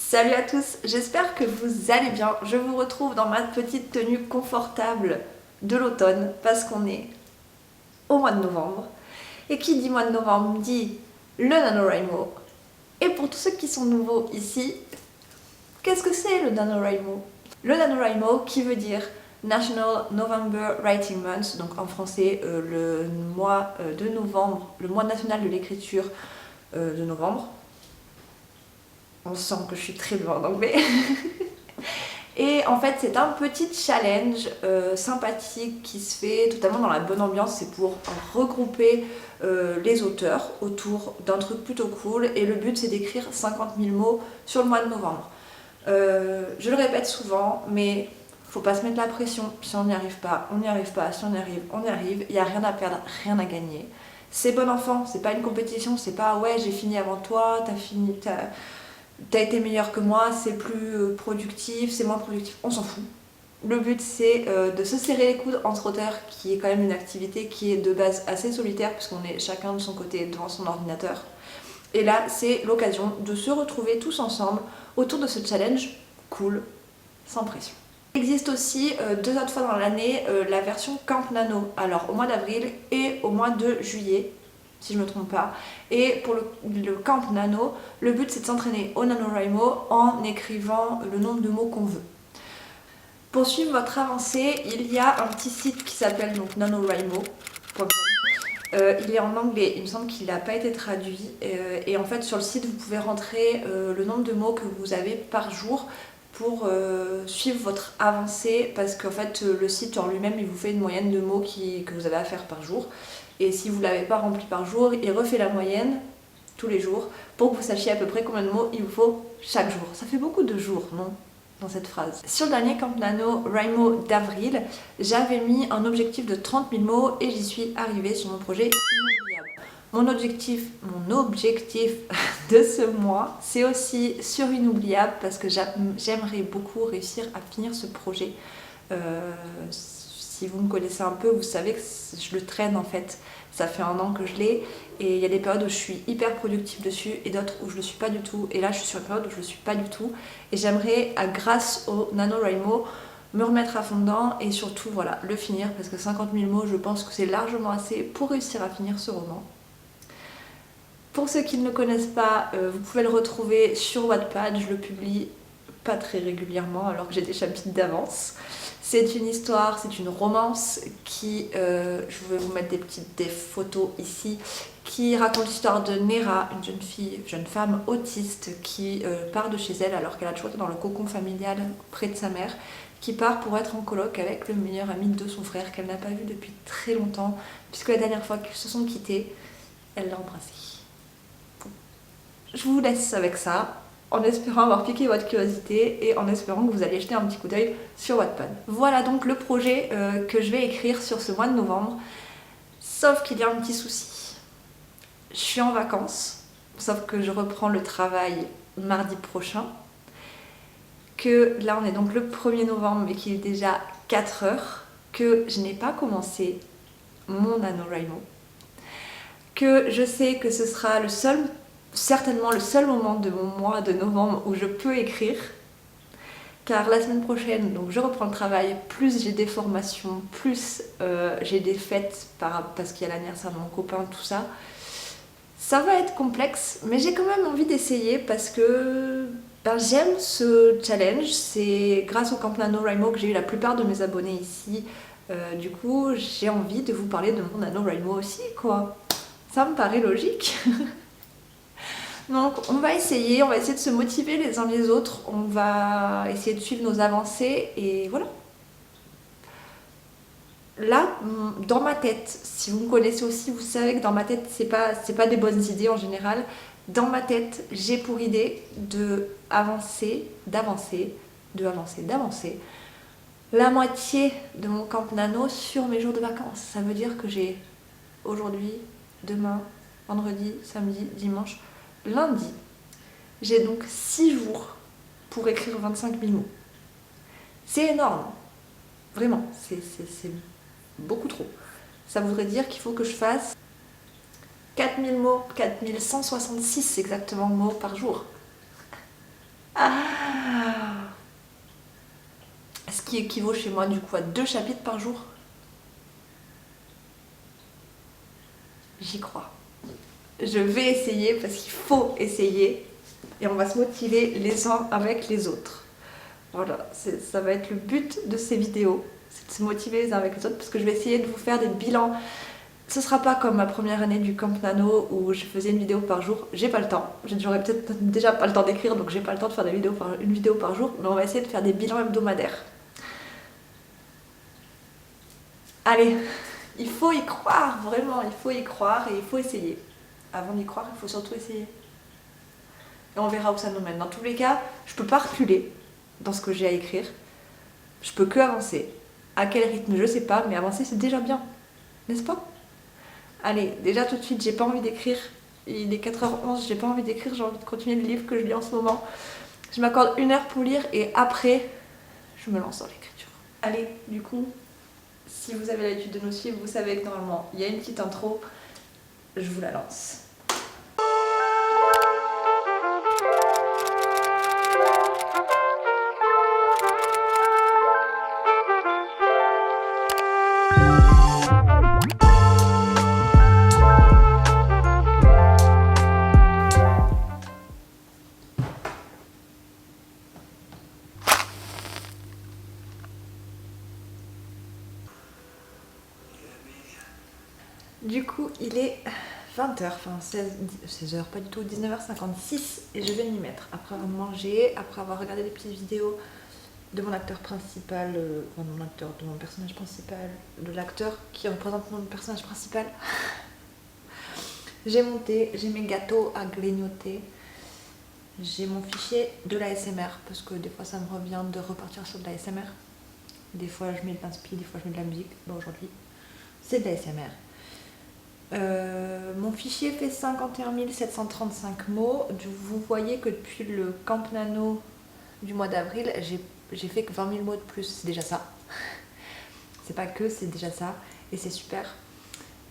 Salut à tous, j'espère que vous allez bien. Je vous retrouve dans ma petite tenue confortable de l'automne parce qu'on est au mois de novembre. Et qui dit mois de novembre dit le NaNoWriMo. Et pour tous ceux qui sont nouveaux ici, qu'est-ce que c'est le NaNoWriMo? Le NaNoWriMo qui veut dire National November Writing Month, donc en français le mois de novembre, le mois national de l'écriture de novembre. On sent que je suis très loin en anglais. Et en fait, c'est un petit challenge sympathique qui se fait totalement dans la bonne ambiance. C'est pour regrouper les auteurs autour d'un truc plutôt cool. Et le but, c'est d'écrire 50 000 mots sur le mois de novembre. Je le répète souvent, mais faut pas se mettre la pression. Si on n'y arrive pas, on n'y arrive pas. Si on y arrive, on y arrive. Il n'y a rien à perdre, rien à gagner. C'est bon enfant, c'est pas une compétition. C'est pas ouais, j'ai fini avant toi, t'as été meilleur que moi, c'est plus productif, c'est moins productif, on s'en fout. Le but c'est de se serrer les coudes entre auteurs, qui est quand même une activité qui est de base assez solitaire puisqu'on est chacun de son côté devant son ordinateur. Et là c'est l'occasion de se retrouver tous ensemble autour de ce challenge cool, sans pression. Il existe aussi 2 autres fois dans l'année la version Camp Nano, alors au mois d'avril et au mois de juillet, si je ne me trompe pas. Et pour le Camp Nano, le but c'est de s'entraîner au NaNoWriMo en écrivant le nombre de mots qu'on veut. Pour suivre votre avancée, il y a un petit site qui s'appelle donc nanowrimo.com. Il est en anglais, il me semble qu'il n'a pas été traduit. Et en fait sur le site vous pouvez rentrer le nombre de mots que vous avez par jour pour suivre votre avancée, parce qu'en fait le site en lui-même il vous fait une moyenne de mots que vous avez à faire par jour. Et si vous ne l'avez pas rempli par jour, il refait la moyenne tous les jours pour que vous sachiez à peu près combien de mots il vous faut chaque jour. Ça fait beaucoup de jours, non? Dans cette phrase. Sur le dernier Camp NaNoWriMo d'avril, j'avais mis un objectif de 30 000 mots et j'y suis arrivée sur mon projet inoubliable. Mon objectif de ce mois, c'est aussi sur Inoubliable parce que j'aimerais beaucoup réussir à finir ce projet. Si vous me connaissez un peu, vous savez que je le traîne en fait. Ça fait 1 an que je l'ai et il y a des périodes où je suis hyper productive dessus et d'autres où je ne le suis pas du tout. Et là, je suis sur une période où je ne le suis pas du tout. Et j'aimerais, grâce au NaNoWriMo, me remettre à fond dedans et surtout voilà, le finir parce que 50 000 mots, je pense que c'est largement assez pour réussir à finir ce roman. Pour ceux qui ne le connaissent pas, vous pouvez le retrouver sur Wattpad. Je le publie pas très régulièrement alors que j'ai des chapitres d'avance. C'est une histoire, c'est une romance qui, je vais vous mettre des photos ici, qui raconte l'histoire de Nera, une jeune femme autiste qui part de chez elle alors qu'elle a toujours été dans le cocon familial près de sa mère, qui part pour être en coloc avec le meilleur ami de son frère qu'elle n'a pas vu depuis très longtemps, puisque la dernière fois qu'ils se sont quittés, elle l'a embrassé. Bon. Je vous laisse avec ça, en espérant avoir piqué votre curiosité et en espérant que vous allez jeter un petit coup d'œil sur Wattpad. Voilà donc le projet que je vais écrire sur ce mois de novembre, sauf qu'il y a un petit souci. Je suis en vacances, sauf que je reprends le travail mardi prochain, que là on est donc le 1er novembre mais qu'il est déjà 4 heures, que je n'ai pas commencé mon NaNoWriMo, que je sais que ce sera certainement le seul moment de mon mois de novembre où je peux écrire, car la semaine prochaine donc je reprends le travail, plus j'ai des formations, plus j'ai des fêtes parce qu'il y a l'anniversaire de mon copain, tout ça. Ça va être complexe, mais j'ai quand même envie d'essayer parce que j'aime ce challenge. C'est grâce au Camp NaNoWriMo que j'ai eu la plupart de mes abonnés ici. Du coup, j'ai envie de vous parler de mon NaNoWriMo aussi, quoi. Ça me paraît logique. Donc on va essayer de se motiver les uns les autres, on va essayer de suivre nos avancées et voilà. Là, dans ma tête, si vous me connaissez aussi, vous savez que dans ma tête, c'est pas des bonnes idées en général. Dans ma tête, j'ai pour idée d'avancer la moitié de mon Camp Nano sur mes jours de vacances. Ça veut dire que j'ai aujourd'hui, demain, vendredi, samedi, dimanche, lundi. J'ai donc 6 jours pour écrire 25 000 mots. C'est énorme. Vraiment, c'est beaucoup trop. Ça voudrait dire qu'il faut que je fasse 4000 mots, 4166 exactement mots par jour. Ah, qui équivaut chez moi du coup à 2 chapitres par jour. J'y crois. Je vais essayer parce qu'il faut essayer et on va se motiver les uns avec les autres. Voilà, ça va être le but de ces vidéos, c'est de se motiver les uns avec les autres parce que je vais essayer de vous faire des bilans. Ce sera pas comme ma première année du Camp Nano où je faisais une vidéo par jour, j'ai pas le temps. J'aurais peut-être déjà pas le temps d'écrire donc j'ai pas le temps de faire une vidéo par jour, mais on va essayer de faire des bilans hebdomadaires. Allez, il faut y croire, vraiment, il faut y croire et il faut essayer. Avant d'y croire, il faut surtout essayer. Et on verra où ça nous mène. Dans tous les cas, je peux pas reculer dans ce que j'ai à écrire. Je peux que avancer. À quel rythme, je sais pas, mais avancer c'est déjà bien. N'est-ce pas? Allez, déjà tout de suite, j'ai pas envie d'écrire. Il est 4h11, j'ai pas envie d'écrire, j'ai envie de continuer le livre que je lis en ce moment. Je m'accorde 1 heure pour lire et après, je me lance dans l'écriture. Allez, du coup, si vous avez l'habitude de nous suivre, vous savez que normalement, il y a une petite intro. Je vous la lance. Du coup, il est 20h, enfin 16h, pas du tout, 19h56 et je vais m'y mettre. Après avoir mangé, après avoir regardé des petites vidéos de mon acteur principal, de mon personnage principal, de l'acteur qui représente mon personnage principal. J'ai monté, j'ai mes gâteaux à grignoter, j'ai mon fichier de l'ASMR parce que des fois ça me revient de repartir sur de l'ASMR. Des fois je mets de l'inspi, des fois je mets de la musique. Bon, aujourd'hui c'est de l'ASMR. Mon fichier fait 51 735 mots. Vous voyez que depuis le Camp Nano du mois d'avril, j'ai fait que 20 000 mots de plus. C'est déjà ça. C'est pas que, c'est déjà ça. Et c'est super.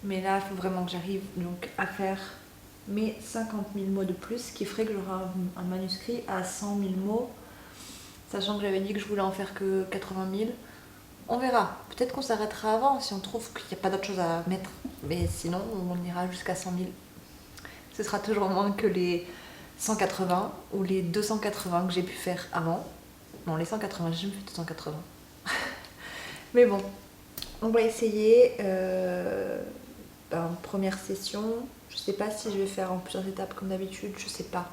Mais là, il faut vraiment que j'arrive donc à faire mes 50 000 mots de plus, ce qui ferait que j'aurai un manuscrit à 100 000 mots. Sachant que j'avais dit que je voulais en faire que 80 000. On verra. Peut-être qu'on s'arrêtera avant si on trouve qu'il n'y a pas d'autre chose à mettre. Mais sinon, on ira jusqu'à 100 000. Ce sera toujours moins que les 180 ou les 280 que j'ai pu faire avant. Non, les 180, j'ai jamais fait 280. Mais bon, on va essayer. Première session. Je sais pas si je vais faire en plusieurs étapes comme d'habitude. Je sais pas.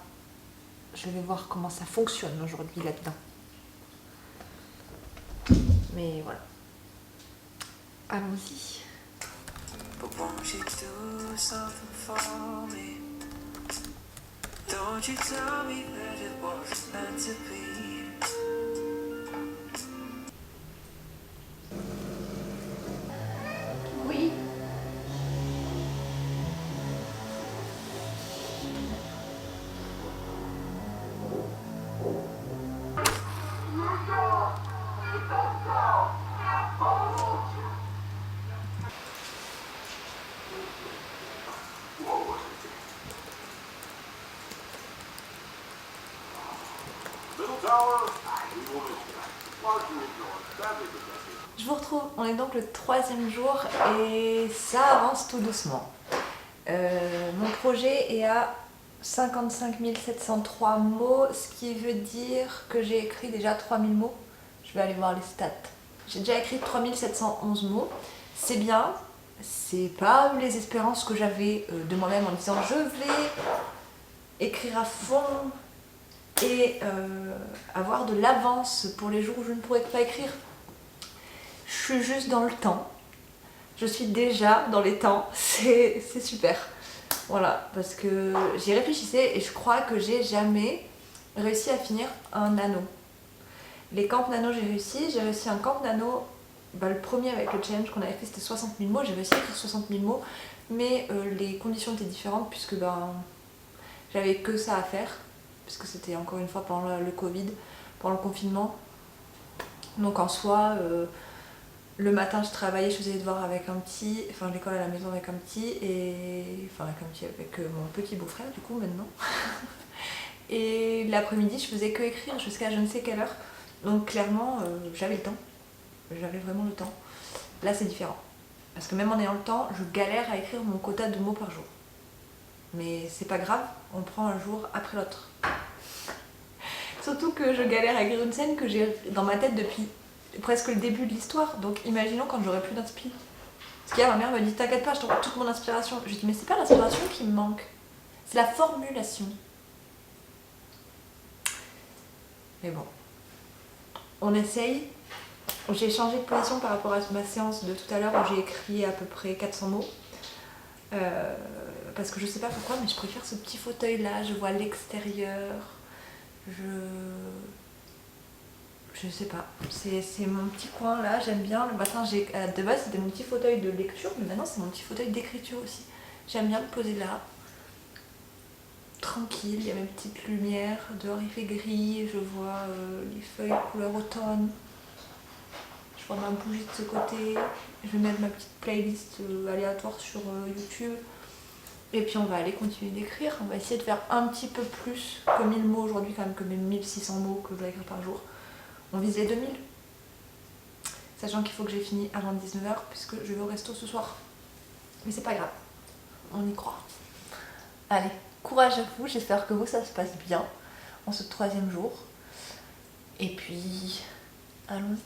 Je vais voir comment ça fonctionne aujourd'hui là-dedans. Mais voilà. Allons-y. But won't you do something for me? Don't you tell me that it wasn't meant to be. Oui. Je vous retrouve, on est donc le 3e jour et ça avance tout doucement. Mon projet est à 55 703 mots, ce qui veut dire que j'ai écrit déjà 3000 mots. Je vais aller voir les stats. J'ai déjà écrit 3711 mots. C'est bien, c'est pas les espérances que j'avais de moi-même en disant je vais écrire à fond et avoir de l'avance pour les jours où je ne pourrais pas écrire. Je suis juste dans le temps. Je suis déjà dans les temps. C'est super. Voilà, parce que j'y réfléchissais et je crois que j'ai jamais réussi à finir un nano. Les camps nano, j'ai réussi un camp nano, le premier avec le challenge qu'on avait fait, c'était 60 000 mots, j'ai réussi à écrire 60 000 mots, mais les conditions étaient différentes puisque j'avais que ça à faire, puisque c'était encore une fois pendant le Covid, pendant le confinement. Donc en soi, le matin je travaillais, je faisais les devoirs avec un petit, enfin l'école à la maison avec un petit, avec mon petit beau-frère du coup maintenant. Et l'après-midi je faisais que écrire jusqu'à je ne sais quelle heure. Donc clairement j'avais le temps. j'avais vraiment le temps. Là c'est différent. Parce que même en ayant le temps, je galère à écrire mon quota de mots par jour. Mais c'est pas grave, on prend un jour après l'autre. Surtout que je galère à écrire une scène que j'ai dans ma tête depuis presque le début de l'histoire. Donc imaginons quand j'aurai plus d'inspi. Parce qu'hier ma mère me dit t'inquiète pas, je t'envoie toute mon inspiration. Je lui dis mais c'est pas l'inspiration qui me manque, c'est la formulation. Mais bon, on essaye. J'ai changé de position par rapport à ma séance de tout à l'heure où j'ai écrit à peu près 400 mots. Parce que je sais pas pourquoi, mais je préfère ce petit fauteuil là, je vois l'extérieur. Je sais pas, c'est mon petit coin là, j'aime bien. Le matin, de base c'était mon petit fauteuil de lecture, mais maintenant c'est mon petit fauteuil d'écriture aussi. J'aime bien me poser là, tranquille, il y a mes petites lumières, dehors il fait gris, je vois les feuilles couleur automne. Je vois ma bougie de ce côté, je vais mettre ma petite playlist aléatoire sur YouTube. Et puis on va aller continuer d'écrire, on va essayer de faire un petit peu plus que 1000 mots aujourd'hui quand même, que mes 1600 mots que je dois écrire par jour. On vise les 2000. Sachant qu'il faut que j'ai fini avant 19h puisque je vais au resto ce soir. Mais c'est pas grave, on y croit. Allez, courage à vous, j'espère que vous ça se passe bien en ce 3e jour. Et puis, allons-y.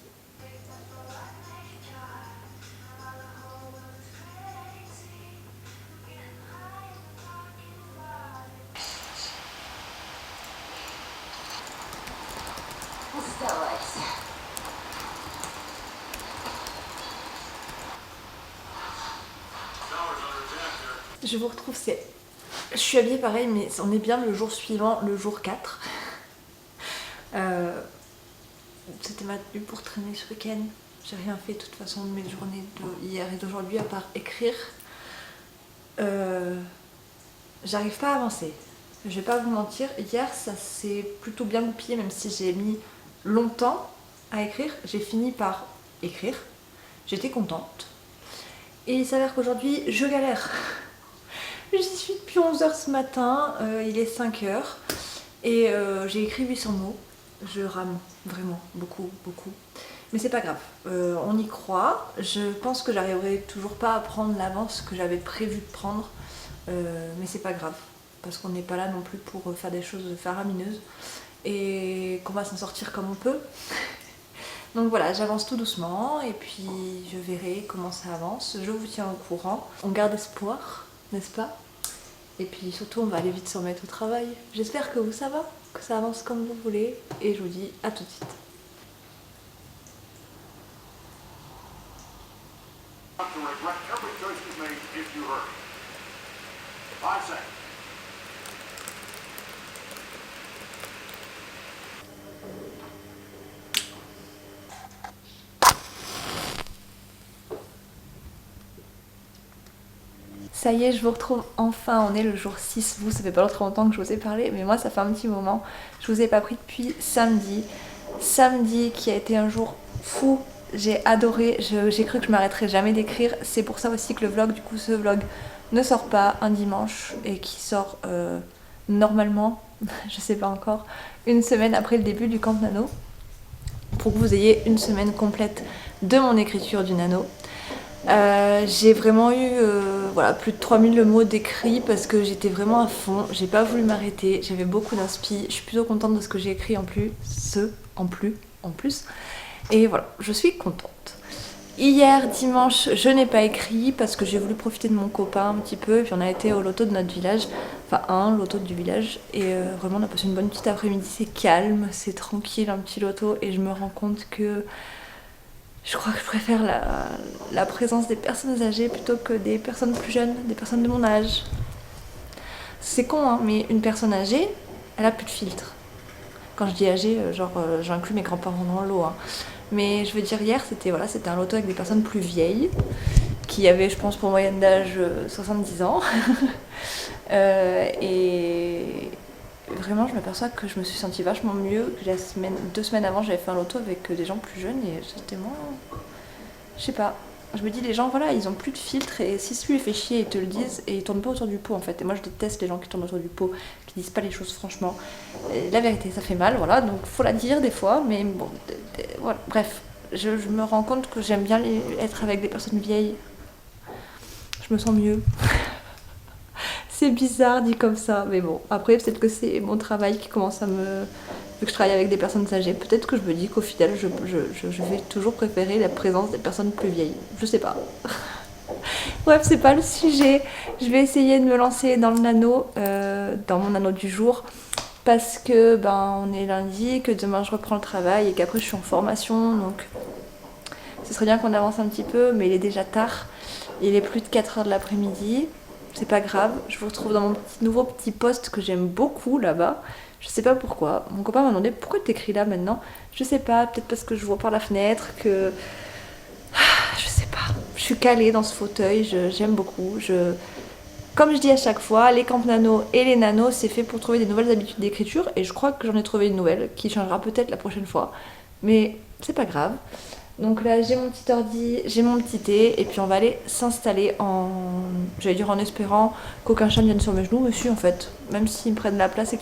Je vous retrouve, je suis habillée pareil, mais on est bien le jour suivant, le jour 4. C'était ma tenue pour traîner ce week-end. J'ai rien fait de toute façon de mes journées d'hier et d'aujourd'hui à part écrire. J'arrive pas à avancer. Je vais pas vous mentir, hier ça s'est plutôt bien goupillé, même si j'ai mis longtemps à écrire. J'ai fini par écrire. J'étais contente. Et il s'avère qu'aujourd'hui je galère. J'y suis depuis 11h ce matin, il est 5h et j'ai écrit 800 mots. Je rame vraiment beaucoup. Mais c'est pas grave, on y croit. Je pense que j'arriverai toujours pas à prendre l'avance que j'avais prévu de prendre, mais c'est pas grave parce qu'on n'est pas là non plus pour faire des choses faramineuses et qu'on va s'en sortir comme on peut. Donc voilà, j'avance tout doucement et puis je verrai comment ça avance. Je vous tiens au courant. On garde espoir, n'est-ce pas? Et puis surtout, on va aller vite se remettre au travail. J'espère que vous ça va, que ça avance comme vous voulez. Et je vous dis à tout de suite. Ça y est, je vous retrouve enfin, on est le jour 6, vous, ça fait pas trop longtemps que je vous ai parlé, mais moi ça fait un petit moment, je vous ai pas pris depuis samedi. Samedi qui a été un jour fou, j'ai adoré, j'ai cru que je m'arrêterais jamais d'écrire, c'est pour ça aussi que le vlog, du coup ce vlog ne sort pas un dimanche et qui sort normalement, je sais pas encore, une semaine après le début du Camp Nano, pour que vous ayez une semaine complète de mon écriture du Nano. J'ai vraiment eu voilà, plus de 3000 mots d'écrit parce que j'étais vraiment à fond, j'ai pas voulu m'arrêter, j'avais beaucoup d'inspi, je suis plutôt contente de ce que j'ai écrit en plus, et voilà, je suis contente. Hier dimanche je n'ai pas écrit parce que j'ai voulu profiter de mon copain un petit peu et puis on a été au loto de notre village, enfin loto du village, et vraiment on a passé une bonne petite après-midi, c'est calme, c'est tranquille un petit loto et je me rends compte que je crois que je préfère la présence des personnes âgées plutôt que des personnes plus jeunes, des personnes de mon âge. C'est con hein, mais une personne âgée, elle a plus de filtre. Quand je dis âgée, j'inclus mes grands-parents dans le lot. Hein. Mais je veux dire, hier, c'était un loto avec des personnes plus vieilles, qui avaient, je pense, pour moyenne d'âge 70 ans. Et vraiment, je m'aperçois que je me suis sentie vachement mieux que 2 semaines avant, j'avais fait un loto avec des gens plus jeunes et c'était moins... Je sais pas. Je me dis, les gens, voilà, ils ont plus de filtre et si celui les fait chier, ils te le disent et ils tournent pas autour du pot en fait. Et moi, je déteste les gens qui tournent autour du pot, qui disent pas les choses franchement. Et la vérité, ça fait mal, voilà, donc faut la dire des fois, mais bon, voilà, bref. je me rends compte que j'aime bien être avec des personnes vieilles. Je me sens mieux. C'est bizarre dit comme ça, mais bon. Après, peut-être que c'est mon travail qui commence à me... Vu que je travaille avec des personnes âgées, peut-être que je me dis qu'au final, je vais toujours préférer la présence des personnes plus vieilles. Je sais pas. Bref, c'est pas le sujet. Je vais essayer de me lancer dans le nano, dans mon nano du jour, parce que on est lundi, que demain je reprends le travail et qu'après je suis en formation, donc ce serait bien qu'on avance un petit peu, mais il est déjà tard. Il est plus de 4h de l'après-midi. C'est pas grave, je vous retrouve dans mon nouveau petit poste que j'aime beaucoup là-bas. Je sais pas pourquoi. Mon copain m'a demandé pourquoi t'écris là maintenant. Je sais pas, peut-être parce que je vois par la fenêtre que... Je sais pas. Je suis calée dans ce fauteuil, j'aime beaucoup. Comme je dis à chaque fois, les camps nano et les nanos, c'est fait pour trouver des nouvelles habitudes d'écriture. Et je crois que j'en ai trouvé une nouvelle qui changera peut-être la prochaine fois. Mais c'est pas grave. Donc là, j'ai mon petit ordi, j'ai mon petit thé, et puis on va aller s'installer j'allais dire en espérant qu'aucun chat ne vienne sur mes genoux, mais si en fait, même s'ils me prennent la place et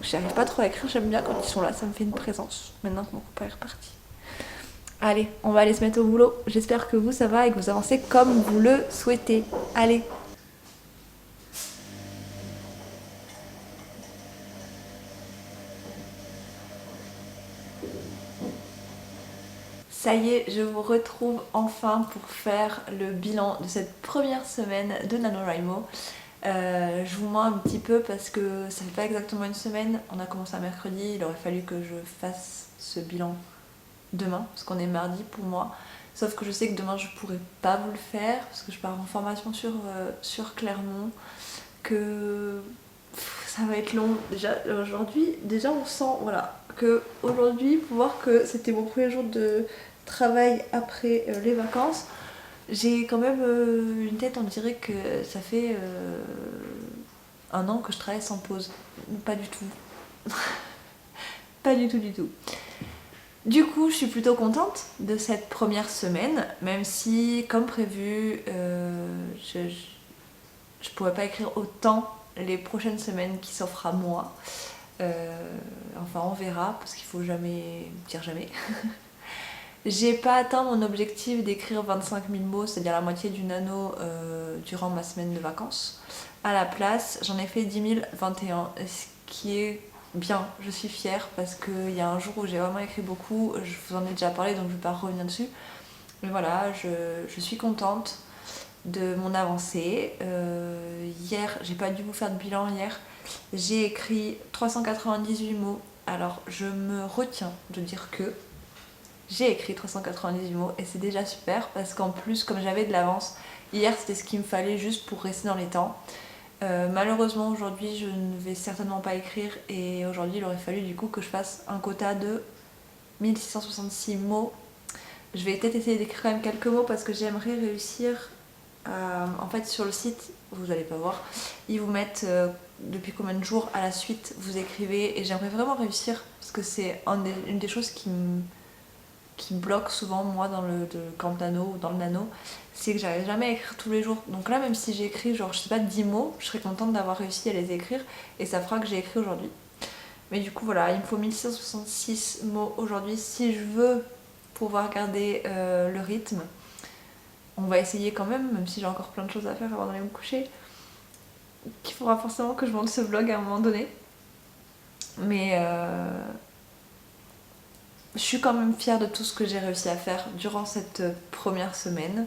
j'arrive pas trop à écrire, j'aime bien quand ils sont là, ça me fait une présence, maintenant que mon copain est reparti. Allez, on va aller se mettre au boulot, j'espère que vous ça va et que vous avancez comme vous le souhaitez. Allez. Ça y est, je vous retrouve enfin pour faire le bilan de cette première semaine de NaNoWriMo. Je vous mens un petit peu parce que ça fait pas exactement une semaine, on a commencé un mercredi, il aurait fallu que je fasse ce bilan demain, parce qu'on est mardi pour moi. Sauf que je sais que demain je pourrai pas vous le faire, parce que je pars en formation sur Clermont, que ça va être long. Déjà aujourd'hui, on sent voilà, que aujourd'hui, pour voir que c'était mon premier jour de travail après les vacances, j'ai quand même une tête, on dirait que ça fait un an que je travaille sans pause. Pas du tout. Pas du tout, du tout. Du coup, je suis plutôt contente de cette première semaine, même si, comme prévu, je pourrais pas écrire autant les prochaines semaines qui s'offrent à moi. Enfin, on verra, parce qu'il faut jamais dire jamais. J'ai pas atteint mon objectif d'écrire 25 000 mots, c'est-à-dire la moitié du nano durant ma semaine de vacances. À la place, j'en ai fait 10 021, ce qui est bien, je suis fière parce qu'il y a un jour où j'ai vraiment écrit beaucoup, je vous en ai déjà parlé donc je vais pas revenir dessus. Mais voilà, je suis contente de mon avancée. Hier, j'ai pas dû vous faire de bilan hier, j'ai écrit 398 mots. Alors je me retiens de dire que j'ai écrit 398 mots et c'est déjà super parce qu'en plus, comme j'avais de l'avance, hier c'était ce qu'il me fallait juste pour rester dans les temps. Malheureusement aujourd'hui je ne vais certainement pas écrire et aujourd'hui il aurait fallu du coup que je fasse un quota de 1666 mots. Je vais peut-être essayer d'écrire quand même quelques mots parce que j'aimerais réussir en fait sur le site, vous allez pas voir, ils vous mettent depuis combien de jours à la suite vous écrivez et j'aimerais vraiment réussir parce que c'est une des choses qui bloque souvent moi dans le camp nano ou dans le nano, c'est que j'arrive jamais à écrire tous les jours. Donc là même si j'ai écrit genre je sais pas 10 mots, je serais contente d'avoir réussi à les écrire et ça fera que j'ai écrit aujourd'hui. Mais du coup voilà, il me faut 1666 mots aujourd'hui si je veux pouvoir garder le rythme. On va essayer quand même si j'ai encore plein de choses à faire avant d'aller me coucher. Qu'il faudra forcément que je monte ce vlog à un moment donné. Mais je suis quand même fière de tout ce que j'ai réussi à faire durant cette première semaine.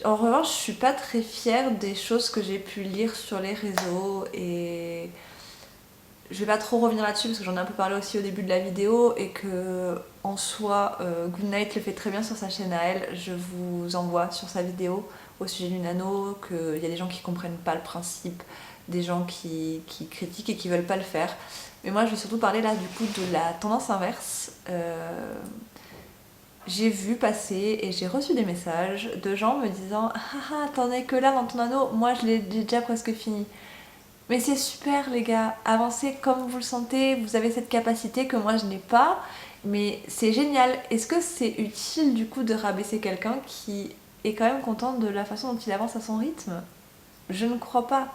En revanche, je suis pas très fière des choses que j'ai pu lire sur les réseaux et je vais pas trop revenir là-dessus parce que j'en ai un peu parlé aussi au début de la vidéo et que en soi, Goodnight le fait très bien sur sa chaîne à elle. Je vous envoie sur sa vidéo au sujet du nano qu'il y a des gens qui comprennent pas le principe, des gens qui critiquent et qui veulent pas le faire. Mais moi je vais surtout parler là du coup de la tendance inverse. J'ai vu passer et j'ai reçu des messages de gens me disant ah t'en es que là dans ton anneau, moi je l'ai déjà presque fini. Mais c'est super les gars, avancez comme vous le sentez, vous avez cette capacité que moi je n'ai pas, mais c'est génial. Est-ce que c'est utile du coup de rabaisser quelqu'un qui est quand même content de la façon dont il avance à son rythme? Je ne crois pas.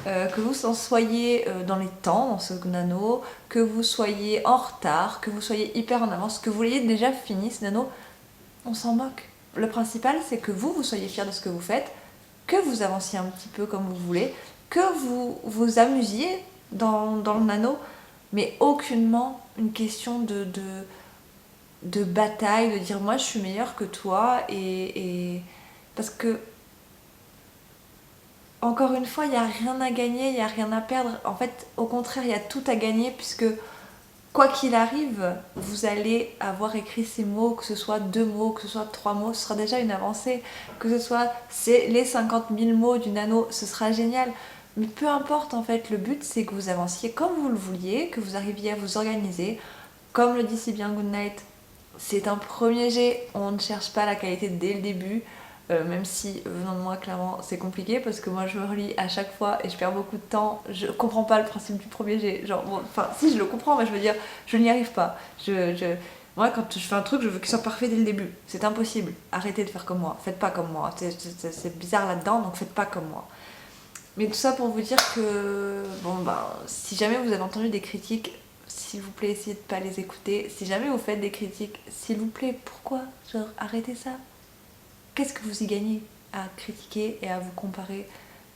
Que vous en soyez dans les temps, dans ce nano, que vous soyez en retard, que vous soyez hyper en avance, que vous l'ayez déjà fini ce nano, on s'en moque. Le principal, c'est que vous soyez fiers de ce que vous faites, que vous avanciez un petit peu comme vous voulez, que vous vous amusiez dans le nano, mais aucunement une question de bataille, de dire moi je suis meilleure que toi, et parce que encore une fois, il n'y a rien à gagner, il n'y a rien à perdre. En fait, au contraire, il y a tout à gagner puisque quoi qu'il arrive, vous allez avoir écrit ces mots, que ce soit 2 mots, que ce soit 3 mots, ce sera déjà une avancée. Que ce soit les 50 000 mots du nano, ce sera génial. Mais peu importe en fait, le but c'est que vous avanciez comme vous le vouliez, que vous arriviez à vous organiser. Comme le dit si bien Goodnight, c'est un premier jet, on ne cherche pas la qualité dès le début. Même si venant de moi clairement c'est compliqué parce que moi je me relis à chaque fois et je perds beaucoup de temps, je comprends pas le principe du premier jet, genre bon, enfin si je le comprends mais je veux dire je n'y arrive pas, moi quand je fais un truc je veux qu'il soit parfait dès le début, c'est impossible, arrêtez de faire comme moi, faites pas comme moi, c'est bizarre là-dedans donc faites pas comme moi. Mais tout ça pour vous dire que bon ben si jamais vous avez entendu des critiques, s'il vous plaît essayez de pas les écouter, si jamais vous faites des critiques, s'il vous plaît pourquoi, genre arrêtez ça. Qu'est-ce que vous y gagnez à critiquer et à vous comparer,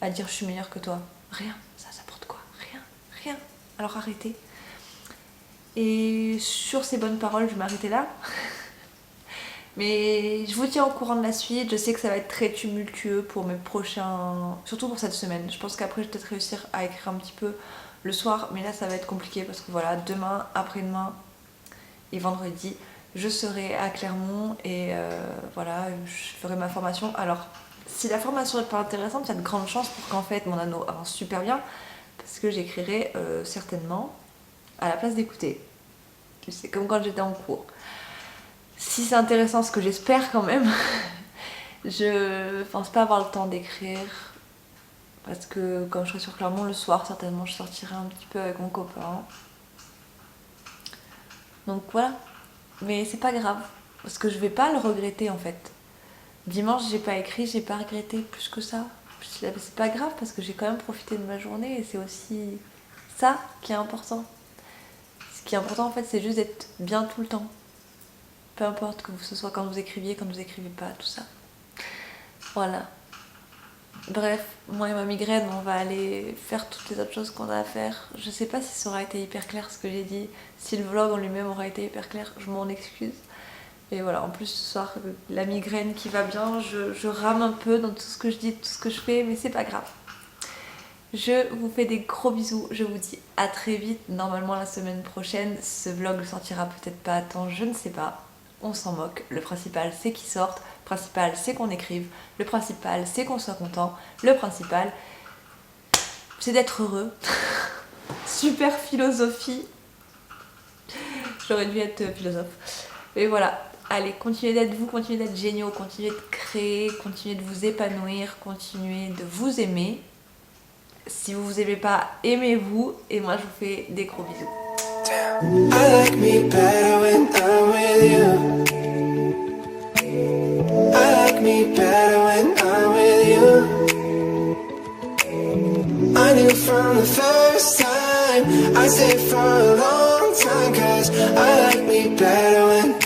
à dire je suis meilleure que toi? Rien, ça apporte quoi? Rien. Alors arrêtez. Et sur ces bonnes paroles, je vais m'arrêter là. Mais je vous tiens au courant de la suite. Je sais que ça va être très tumultueux pour mes prochains... Surtout pour cette semaine. Je pense qu'après, je vais peut-être réussir à écrire un petit peu le soir. Mais là, ça va être compliqué parce que voilà, demain, après-demain et vendredi, je serai à Clermont et voilà, je ferai ma formation. Alors, si la formation n'est pas intéressante, il y a de grandes chances pour qu'en fait mon anneau avance super bien parce que j'écrirai certainement à la place d'écouter. C'est comme quand j'étais en cours. Si c'est intéressant, ce que j'espère quand même, je pense pas avoir le temps d'écrire parce que quand je serai sur Clermont le soir, certainement je sortirai un petit peu avec mon copain. Donc voilà. Mais c'est pas grave, parce que je vais pas le regretter en fait. Dimanche, j'ai pas écrit, j'ai pas regretté plus que ça. C'est pas grave parce que j'ai quand même profité de ma journée et c'est aussi ça qui est important. Ce qui est important en fait, c'est juste d'être bien tout le temps. Peu importe que ce soit quand vous écriviez, quand vous écrivez pas, tout ça. Voilà. Bref, moi et ma migraine, on va aller faire toutes les autres choses qu'on a à faire. Je sais pas si ça aura été hyper clair ce que j'ai dit. Si le vlog en lui-même aura été hyper clair, je m'en excuse. Et voilà, en plus ce soir, la migraine qui va bien, je rame un peu dans tout ce que je dis, tout ce que je fais, mais c'est pas grave. Je vous fais des gros bisous, je vous dis à très vite. Normalement la semaine prochaine, ce vlog sortira peut-être pas à temps, je ne sais pas. On s'en moque, le principal c'est qu'il sorte, le principal c'est qu'on écrive, le principal c'est qu'on soit content, le principal c'est d'être heureux. Super philosophie. J'aurais dû être philosophe. Et voilà, allez, continuez d'être vous, continuez d'être géniaux, continuez de créer, continuez de vous épanouir, continuez de vous aimer. Si vous vous aimez pas, aimez-vous. Et moi je vous fais des gros bisous. I like me better when I'm with you. I like me better when I'm with you. I knew from the first time, I stayed for a long time, 'cause I like me better when